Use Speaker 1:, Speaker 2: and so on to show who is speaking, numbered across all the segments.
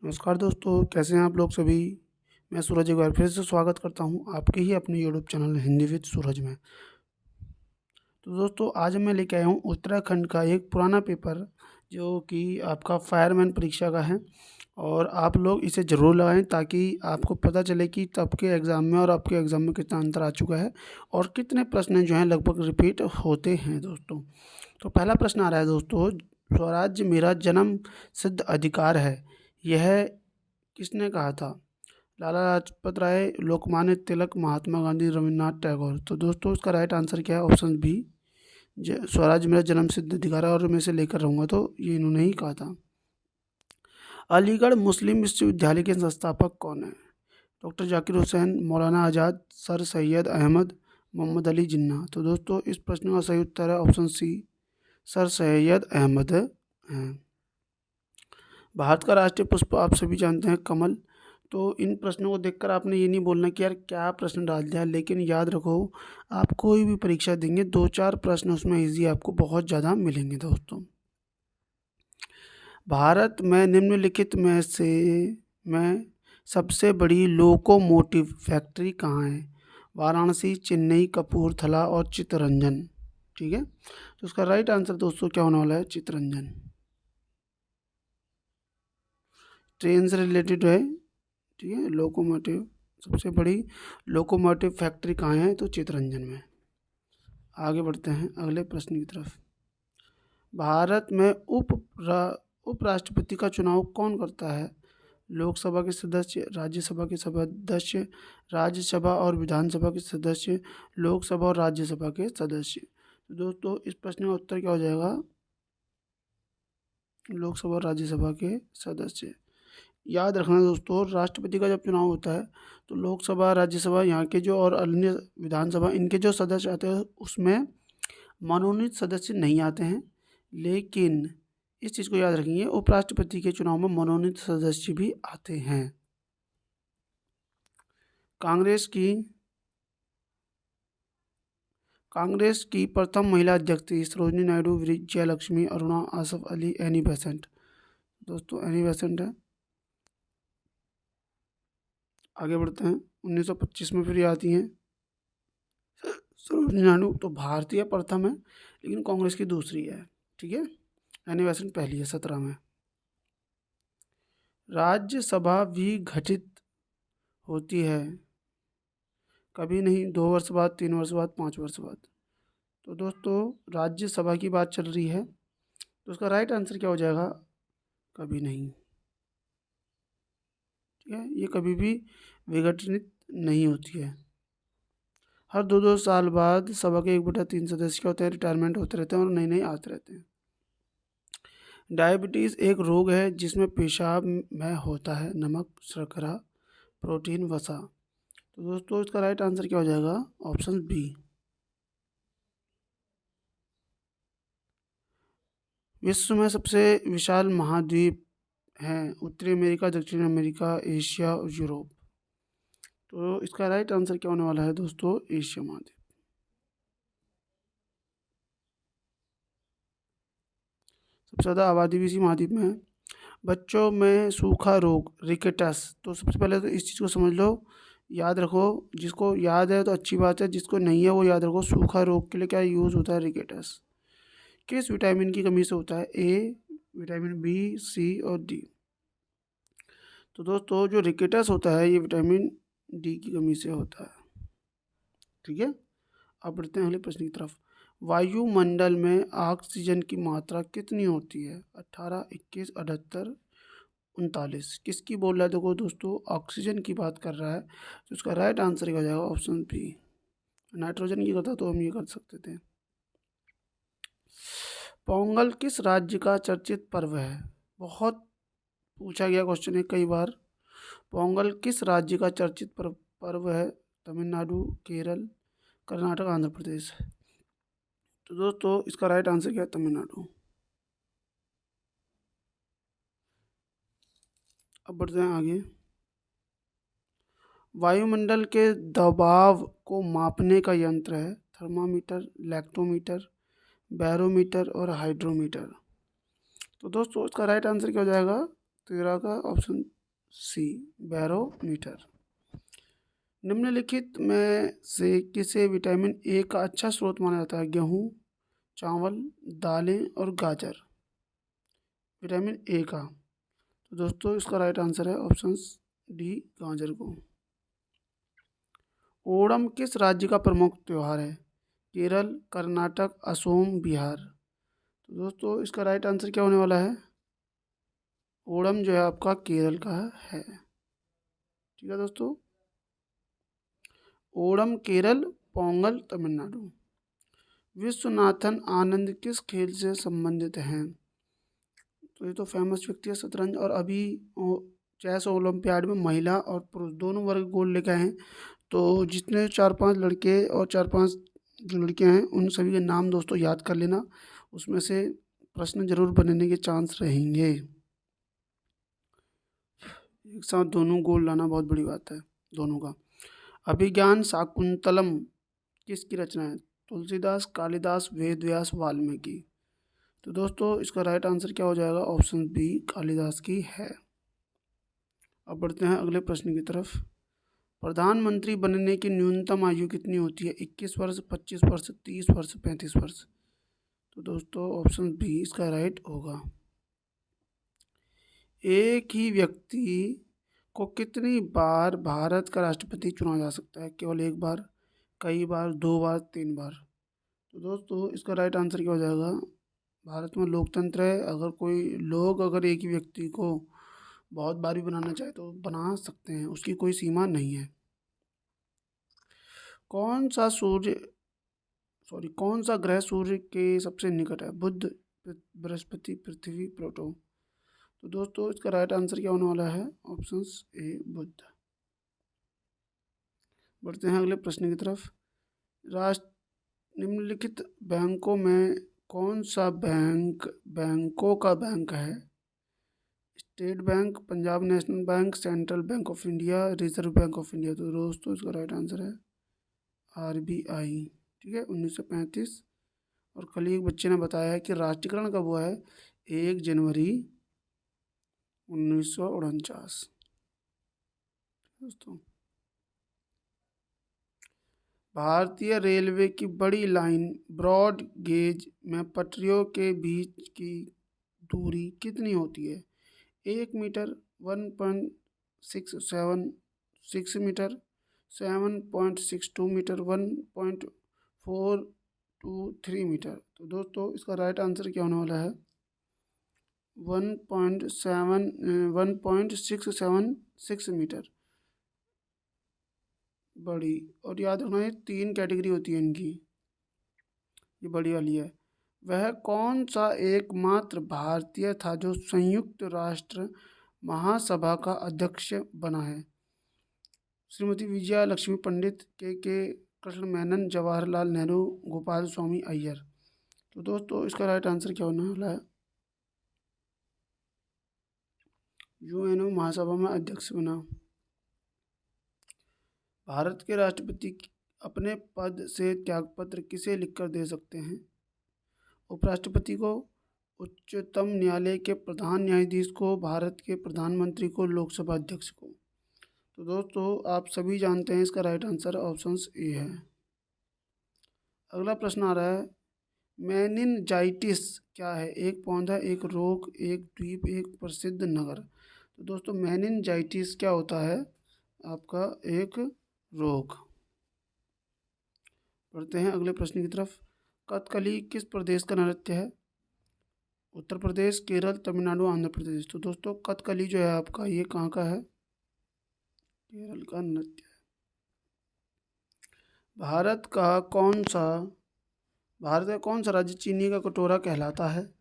Speaker 1: नमस्कार दोस्तों, कैसे हैं आप लोग सभी। मैं सूरज एक बार फिर से स्वागत करता हूं आपके ही अपने यूट्यूब चैनल हिंदी विद सूरज में। तो दोस्तों, आज मैं लेके आया हूं उत्तराखंड का एक पुराना पेपर जो कि आपका फायरमैन परीक्षा का है। और आप लोग इसे ज़रूर लगाएं ताकि आपको पता चले कि आपके एग्ज़ाम में और आपके एग्ज़ाम में कितना अंतर आ चुका है और कितने प्रश्न जो हैं लगभग रिपीट होते हैं दोस्तों। तो पहला प्रश्न आ रहा है दोस्तों, स्वराज्य मेरा जन्म सिद्ध अधिकार है, यह किसने कहा था। लाला लाजपत राय, लोकमान्य तिलक, महात्मा गांधी, रविन्द्रनाथ टैगोर। तो दोस्तों, इसका राइट आंसर क्या है? ऑप्शन बी, स्वराज मेरा जन्म सिद्ध अधिकार है, और मैं इसे लेकर रहूँगा। तो ये इन्होंने ही कहा था। अलीगढ़ मुस्लिम विश्वविद्यालय के संस्थापक कौन है? Doctor Zakir Hussain, Maulana Azad, sir Syed Ahmed, Mohammad Ali Jinnah. तो दोस्तों, इस प्रश्न का सही उत्तर है option C, sir Syed Ahmed हैं। भारत का राष्ट्रीय पुष्प आप सभी जानते हैं, कमल। तो इन प्रश्नों को देखकर आपने ये नहीं बोलना कि यार क्या प्रश्न डाल दिया, लेकिन याद रखो, आप कोई भी परीक्षा देंगे 2-4 प्रश्न उसमें इजी आपको बहुत ज़्यादा मिलेंगे दोस्तों। भारत में निम्नलिखित में से में सबसे बड़ी लोकोमोटिव फैक्ट्री कहाँ है? वाराणसी, चेन्नई, कपूरथला और चित्तरंजन। ठीक है, तो उसका राइट आंसर दोस्तों क्या होने वाला है? चित्तरंजन। ट्रेन से रिलेटेड है। ठीक है, लोकोमोटिव, सबसे बड़ी लोकोमोटिव फैक्ट्री कहाँ है? तो चित्तरंजन में। आगे बढ़ते हैं अगले प्रश्न की तरफ। भारत में उपराष्ट्रपति का चुनाव कौन करता है? लोकसभा के सदस्य, राज्यसभा के सदस्य, राज्यसभा और विधानसभा के सदस्य, लोकसभा और राज्यसभा के सदस्य। तो दोस्तों, इस प्रश्न का उत्तर क्या हो जाएगा? लोकसभा और राज्यसभा के सदस्य। याद रखना दोस्तों, राष्ट्रपति का जब चुनाव होता है तो लोकसभा, राज्यसभा, यहाँ के जो और अन्य विधानसभा, इनके जो सदस्य आते हैं उसमें मनोनीत सदस्य नहीं आते हैं। लेकिन इस चीज़ को याद रखेंगे, उपराष्ट्रपति के चुनाव में मनोनीत सदस्य भी आते हैं। कांग्रेस की प्रथम महिला अध्यक्ष थी सरोजिनी नायडू, विजया लक्ष्मी, अरुणा, आसफ अली, एनी बेसेंट। दोस्तों, एनी बेसेंट है। आगे बढ़ते हैं। 1925 में फिर ये आती हैं सरोजिनी नायडू। तो भारतीय प्रथम है लेकिन कांग्रेस की दूसरी है। ठीक है, एनी बेसेंट पहली है 17 में। राज्यसभा भी गठित होती है कभी नहीं, 2 वर्ष बाद, 3 वर्ष बाद, 5 वर्ष बाद। तो दोस्तों, राज्यसभा की बात चल रही है, तो उसका राइट आंसर क्या हो जाएगा? कभी नहीं। ठीक है, ये कभी भी विघटित नहीं होती है। हर 2-2 साल बाद सभा के 1/3 सदस्य क्या होते हैं? रिटायरमेंट होते रहते हैं और नए नए आते रहते हैं। डायबिटीज़ एक रोग है जिसमें पेशाब में होता है नमक, शर्करा, प्रोटीन, वसा। तो दोस्तों, इसका राइट आंसर क्या हो जाएगा? Option B. विश्व में सबसे विशाल महाद्वीप हैं उत्तरी अमेरिका, दक्षिण अमेरिका, एशिया और यूरोप। तो इसका राइट आंसर क्या होने वाला है दोस्तों? एशिया महाद्वीप। सबसे ज़्यादा आबादी भी इसी महाद्वीप में है। बच्चों में सूखा रोग, रिकेटस। तो सबसे पहले तो इस चीज़ को समझ लो, याद रखो। जिसको याद है तो अच्छी बात है, जिसको नहीं है वो याद रखो। सूखा रोग के लिए क्या यूज़ होता है? रिकेटस। किस विटामिन की कमी से होता है? ए, विटामिन बी, सी और डी। तो दोस्तों, जो रिकेटस होता है ये विटामिन डी की कमी से होता है। ठीक है, अब बढ़ते हैं अगले प्रश्न की तरफ। वायुमंडल में ऑक्सीजन की मात्रा कितनी होती है? 18, 21, 78, 39। किसकी बोल रहा है? देखो दोस्तों, ऑक्सीजन की बात कर रहा है, तो उसका राइट आंसर क्या हो जाएगा? Option B. नाइट्रोजन की करता तो हम ये कर सकते थे। पोंगल किस राज्य का चर्चित पर्व है? बहुत पूछा गया क्वेश्चन है कई बार। पोंगल किस राज्य का चर्चित पर्व है? तमिलनाडु, केरल, कर्नाटक, आंध्र प्रदेश। तो दोस्तों, इसका राइट आंसर क्या है? तमिलनाडु। अब बढ़ते हैं आगे। वायुमंडल के दबाव को मापने का यंत्र है थर्मामीटर, लैक्टोमीटर, बैरोमीटर और हाइड्रोमीटर। तो दोस्तों, इसका राइट आंसर क्या हो जाएगा? 13 का ऑप्शन सी बैरोमीटर। निम्नलिखित में से किसे विटामिन ए का अच्छा स्रोत माना जाता है? गेहूँ, चावल, दालें और गाजर। विटामिन ए का, तो दोस्तों इसका राइट आंसर है ऑप्शन डी गाजर को। ओणम किस राज्य का प्रमुख त्यौहार है? केरल, कर्नाटक, असम, बिहार। तो दोस्तों इसका राइट आंसर क्या होने वाला है? ओणम जो है आपका केरल का है। ठीक है दोस्तों, ओणम केरल, पोंगल तमिलनाडु। विश्वनाथन आनंद किस खेल से संबंधित हैं? तो ये तो फेमस व्यक्ति है, शतरंज, और अभी चेस ओलंपियाड में महिला और पुरुष दोनों वर्ग गोल्ड लेके आए हैं। तो जितने 4-5 लड़के और 4-5 जो लड़कियां हैं उन सभी के नाम दोस्तों याद कर लेना, उसमें से प्रश्न जरूर बनने के चांस रहेंगे। एक साथ दोनों गोल्ड लाना बहुत बड़ी बात है दोनों का। अभिज्ञान शाकुंतलम किसकी रचना है? तुलसीदास, कालिदास, वेद व्यास, वाल्मीकि। तो दोस्तों इसका राइट आंसर क्या हो जाएगा? ऑप्शन बी कालिदास की है। अब बढ़ते हैं अगले प्रश्न की तरफ। प्रधानमंत्री बनने की न्यूनतम आयु कितनी होती है? 21 वर्ष, 25 वर्ष, 30 वर्ष, 35 वर्ष। तो दोस्तों ऑप्शन बी इसका राइट होगा। एक ही व्यक्ति को कितनी बार भारत का राष्ट्रपति चुना जा सकता है? केवल एक बार, कई बार, 2 बार, 3 बार। तो दोस्तों इसका राइट आंसर क्या हो जाएगा? भारत में लोकतंत्र है, अगर एक ही व्यक्ति को बहुत बार भी बनाना चाहे तो बना सकते हैं, उसकी कोई सीमा नहीं है। कौन सा ग्रह सूर्य के सबसे निकट है? बुध, बृहस्पति, पृथ्वी, प्लूटो। तो दोस्तों इसका राइट आंसर क्या होने वाला है? ऑप्शन ए बुध। बढ़ते हैं अगले प्रश्न की तरफ। निम्नलिखित बैंकों में कौन सा बैंक बैंकों का बैंक है? State bank, Punjab national bank, central bank of India, reserve bank of India. तो दोस्तों इसका राइट आंसर है आरबीआई। ठीक है, 1935। और कल ही एक बच्चे ने बताया है कि राष्ट्रीयकरण कब हुआ है? 1 जनवरी 1949। दोस्तों भारतीय रेलवे की बड़ी लाइन ब्रॉड गेज में पटरियों के बीच की दूरी कितनी होती है? 1 मीटर, 1.676 मीटर, 7.62 मीटर, 1.423 मीटर। तो दोस्तों इसका राइट आंसर क्या होने वाला है? 1.676 मीटर बड़ी। और याद रखना ये 3 कैटेगरी होती है इनकी, ये बड़ी वाली है। वह कौन सा एकमात्र भारतीय था जो संयुक्त राष्ट्र महासभा का अध्यक्ष बना है? श्रीमती विजया लक्ष्मी पंडित, के कृष्ण मेनन, जवाहरलाल नेहरू, गोपाल स्वामी अय्यर। तो दोस्तों इसका राइट आंसर क्या होने वाला है? यूएनओ महासभा में अध्यक्ष बना। भारत के राष्ट्रपति अपने पद से त्यागपत्र किसे लिखकर दे सकते हैं? उपराष्ट्रपति को, उच्चतम न्यायालय के प्रधान न्यायाधीश को, भारत के प्रधानमंत्री को, लोकसभा अध्यक्ष को। तो दोस्तों आप सभी जानते हैं इसका राइट आंसर ऑप्शन ए है। अगला प्रश्न आ रहा है, मेनिनजाइटिस क्या है? एक पौधा, एक रोग, एक द्वीप, एक प्रसिद्ध नगर। तो दोस्तों मेनिनजाइटिस क्या होता है? आपका एक रोग। बढ़ते हैं अगले प्रश्न की तरफ। कथकली किस प्रदेश का नृत्य है? उत्तर प्रदेश, केरल, तमिलनाडु, आंध्र प्रदेश। तो दोस्तों कथकली जो है आपका ये कहाँ का है? केरल का नृत्य है। भारत का कौन सा राज्य चीनी का कटोरा कहलाता है?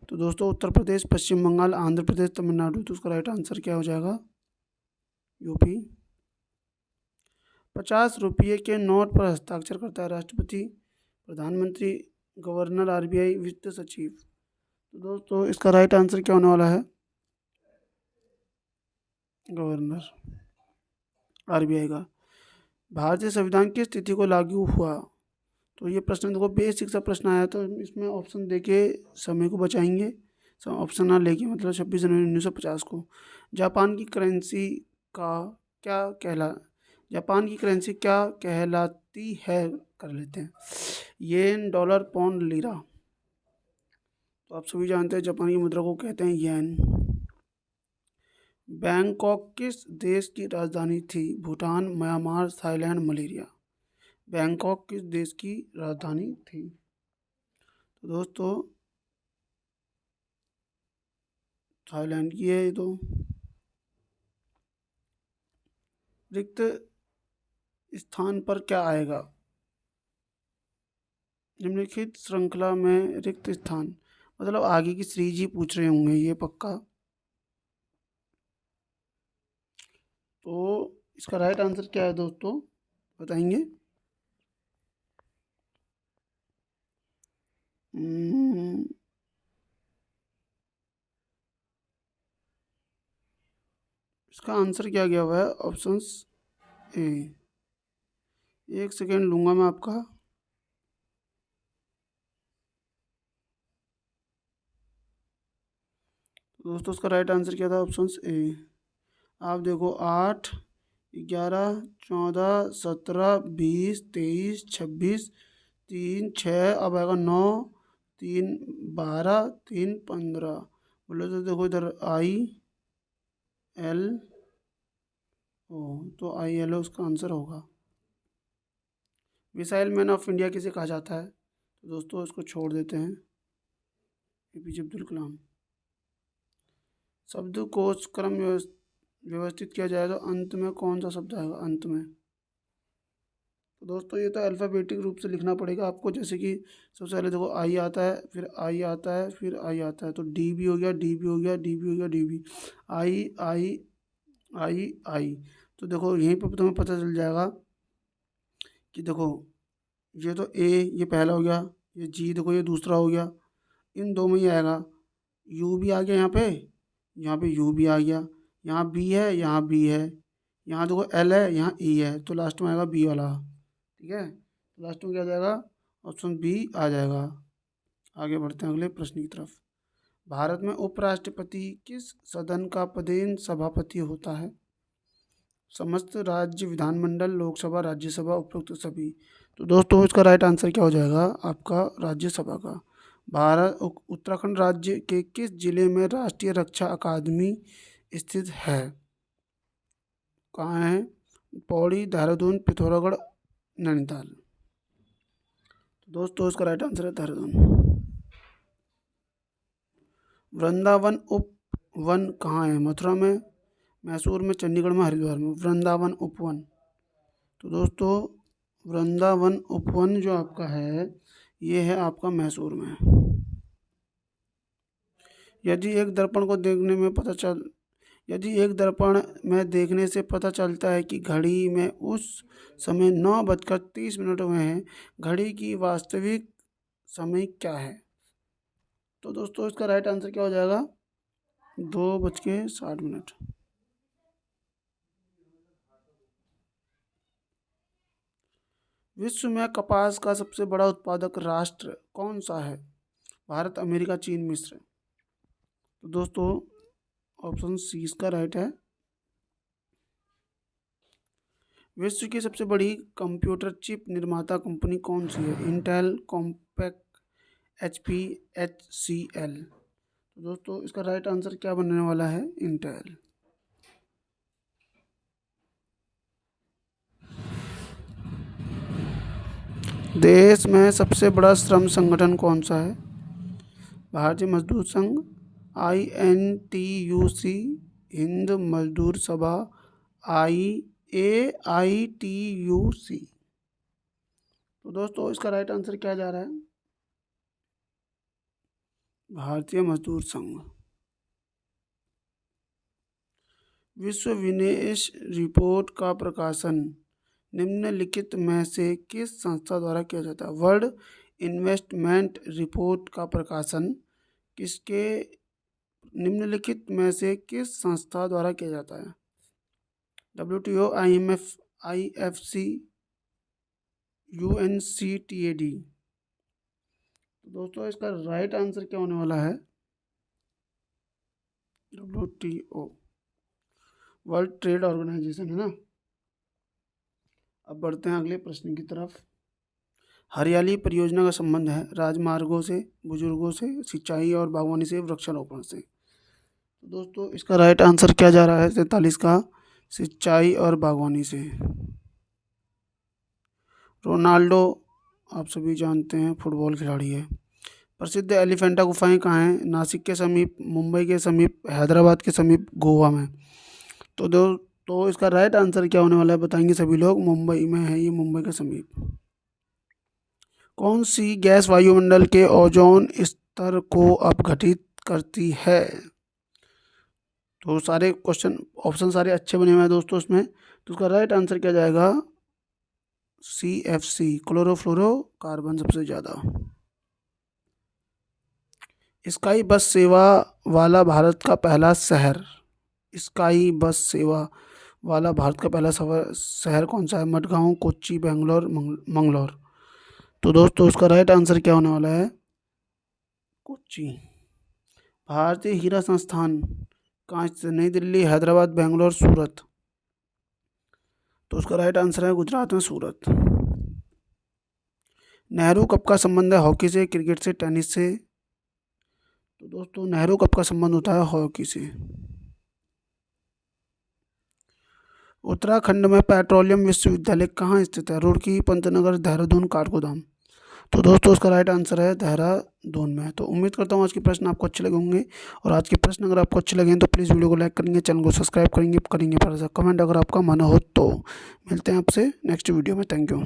Speaker 1: तो दोस्तों उत्तर प्रदेश, पश्चिम बंगाल, आंध्र प्रदेश, तमिलनाडु। तो उसका राइट आंसर क्या हो जाएगा? यूपी। 50 रुपये के नोट पर हस्ताक्षर करता है राष्ट्रपति, प्रधानमंत्री, गवर्नर आरबीआई, वित्त सचिव। तो दोस्तों इसका राइट आंसर क्या होने वाला है? गवर्नर आरबीआई का। भारतीय संविधान किस तिथि को लागू हुआ? तो ये प्रश्न देखो बेसिक सा प्रश्न आया, तो इसमें ऑप्शन देके समय को बचाएंगे। ऑप्शन आ लेगी, मतलब 26 जनवरी 1950 को। जापान की करेंसी का क्या कहला जापान की करेंसी क्या कहलाती है, कर लेते हैं, येन, डॉलर, पाउंड, लीरा। तो आप सभी जानते हैं जापान की मुद्रा को कहते हैं येन। बैंकॉक किस देश की राजधानी थी? Bhutan, Myanmar, Thailand, Malaysia. Bangkok किस देश की राजधानी थी? तो दोस्तों थाईलैंड की है ये तो। रिक्त स्थान पर क्या आएगा? निम्नलिखित श्रृंखला में रिक्त स्थान, मतलब आगे की सीरीज ही पूछ रहे होंगे ये पक्का। तो इसका राइट आंसर क्या है दोस्तों, बताएंगे? इसका आंसर क्या गया हुआ है? Options A. एक सेकेंड लूंगा मैं आपका। दोस्तों उसका राइट आंसर क्या था? Options A. आप देखो 8, 11, 14, 17, 20, 23, 26, 3, 6, अब आएगा 9, 3, 12, 3, 15। बोले तो देखो इधर आई एल ओ, तो आई एल ओ उसका आंसर होगा। मिसाइल मैन ऑफ इंडिया किसे कहा जाता है? तो दोस्तों इसको छोड़ देते हैं, एपीजे अब्दुल कलाम। शब्दकोश क्रम व्यवस्थित किया जाए तो अंत में कौन सा शब्द आएगा? अंत में तो दोस्तों ये तो अल्फ़ाबेटिक रूप से लिखना पड़ेगा आपको, जैसे कि सबसे पहले देखो आई आता है, फिर आई आता है, फिर आई आता है, तो डी भी हो गया, डी भी हो गया, डी भी हो गया, डी भी, आई आई आई आई। तो देखो यहीं पर तुम्हें पता चल जाएगा कि देखो ये तो ए, ये पहला हो गया, ये जी देखो ये दूसरा हो गया, इन दो में ही आएगा। यू भी आ गया यहाँ पे यू भी आ गया, यहाँ बी है, यहाँ बी है, यहाँ देखो एल है, यहाँ ई है, तो लास्ट में आएगा बी वाला। ठीक है, तो लास्ट में क्या आ जाएगा? ऑप्शन बी आ जाएगा। आगे बढ़ते हैं अगले प्रश्न की तरफ। भारत में उपराष्ट्रपति किस सदन का पदेन सभापति होता है? समस्त राज्य विधानमंडल, लोकसभा, राज्यसभा, उपरोक्त सभी। तो दोस्तों इसका राइट आंसर क्या हो जाएगा आपका? राज्यसभा का। उत्तराखंड राज्य के किस जिले में राष्ट्रीय रक्षा अकादमी स्थित है? कहाँ है? पौड़ी, देहरादून, पिथौरागढ़, नैनीताल। तो दोस्तों इसका राइट आंसर है देहरादून। वृंदावन उपवन कहाँ है? मथुरा में, मैसूर में, चंडीगढ़ में, हरिद्वार में। वृंदावन उपवन, तो दोस्तों वृंदावन उपवन जो आपका है ये है आपका मैसूर में। यदि एक दर्पण को देखने में पता चल यदि एक दर्पण में देखने से पता चलता है कि घड़ी में उस समय 9:30 हुए हैं, घड़ी की वास्तविक समय क्या है? तो दोस्तों इसका राइट आंसर क्या हो जाएगा? 2:60। विश्व में कपास का सबसे बड़ा उत्पादक राष्ट्र कौन सा है? भारत, अमेरिका, चीन, मिस्र। तो दोस्तों ऑप्शन सी इसका राइट है। विश्व की सबसे बड़ी कंप्यूटर चिप निर्माता कंपनी कौन सी है? Intel, compact, HP, HCL. तो दोस्तों इसका राइट आंसर क्या बनने वाला है? इंटेल। देश में सबसे बड़ा श्रम संगठन कौन सा है? भारतीय मजदूर संघ, INTUC, हिंद मजदूर सभा, AITUC। तो दोस्तों इसका राइट आंसर क्या जा रहा है? भारतीय मजदूर संघ। विश्व विनेश रिपोर्ट का प्रकाशन निम्नलिखित में से किस संस्था द्वारा किया जाता है? वर्ल्ड इन्वेस्टमेंट रिपोर्ट का प्रकाशन किसके निम्नलिखित में से किस संस्था द्वारा किया जाता है? WTO, IMF, IFC, UNCTAD। तो दोस्तों इसका राइट आंसर क्या होने वाला है? WTO वर्ल्ड ट्रेड ऑर्गेनाइजेशन है ना। अब बढ़ते हैं अगले प्रश्न की तरफ। हरियाली परियोजना का संबंध है राजमार्गों से, बुजुर्गों से, सिंचाई और बागवानी से, वृक्षारोपण से। तो दोस्तों इसका राइट आंसर क्या जा रहा है 43 का, सिंचाई और बागवानी से। रोनाल्डो आप सभी जानते हैं फुटबॉल खिलाड़ी है। प्रसिद्ध एलिफेंटा गुफाएं कहाँ हैं? नासिक के समीप, मुंबई के समीप, हैदराबाद के समीप, गोवा में। तो इसका राइट आंसर क्या होने वाला है बताएंगे सभी लोग। मुंबई में है ये, मुंबई के समीप। कौन सी गैस वायुमंडल के ओजोन स्तर को अपघटित करती है? तो सारे क्वेश्चन ऑप्शन सारे अच्छे बने हुए हैं दोस्तों इसमें। तो उसका राइट आंसर क्या जाएगा? CFC, क्लोरोफ्लोरोकार्बन सबसे ज़्यादा। स्काई बस सेवा वाला भारत का पहला शहर, स्काई बस सेवा वाला भारत का पहला शहर कौन सा है? मडगांव, कोच्चि, बेंगलोर, मंगलोर। तो दोस्तों उसका राइट आंसर क्या होने वाला है? कोच्चि। भारतीय हीरा संस्थान कहाँ स्थित? नई दिल्ली, हैदराबाद, बेंगलोर, सूरत। तो उसका राइट आंसर है गुजरात में, सूरत। नेहरू कप का संबंध है हॉकी से, क्रिकेट से, टेनिस से? तो दोस्तों नेहरू कप का संबंध होता है हॉकी से। उत्तराखंड में पेट्रोलियम विश्वविद्यालय कहाँ स्थित है? रुड़की, पंतनगर, देहरादून, काठगोदाम। तो दोस्तों उसका राइट आंसर है देहरादून में। तो उम्मीद करता हूँ आज के प्रश्न आपको अच्छे लगे होंगे, और आज के प्रश्न अगर आपको अच्छे लगे तो प्लीज़ वीडियो को लाइक करेंगे, चैनल को सब्सक्राइब करेंगे पर कमेंट अगर आपका मन हो तो। मिलते हैं आपसे नेक्स्ट वीडियो में। Thank you.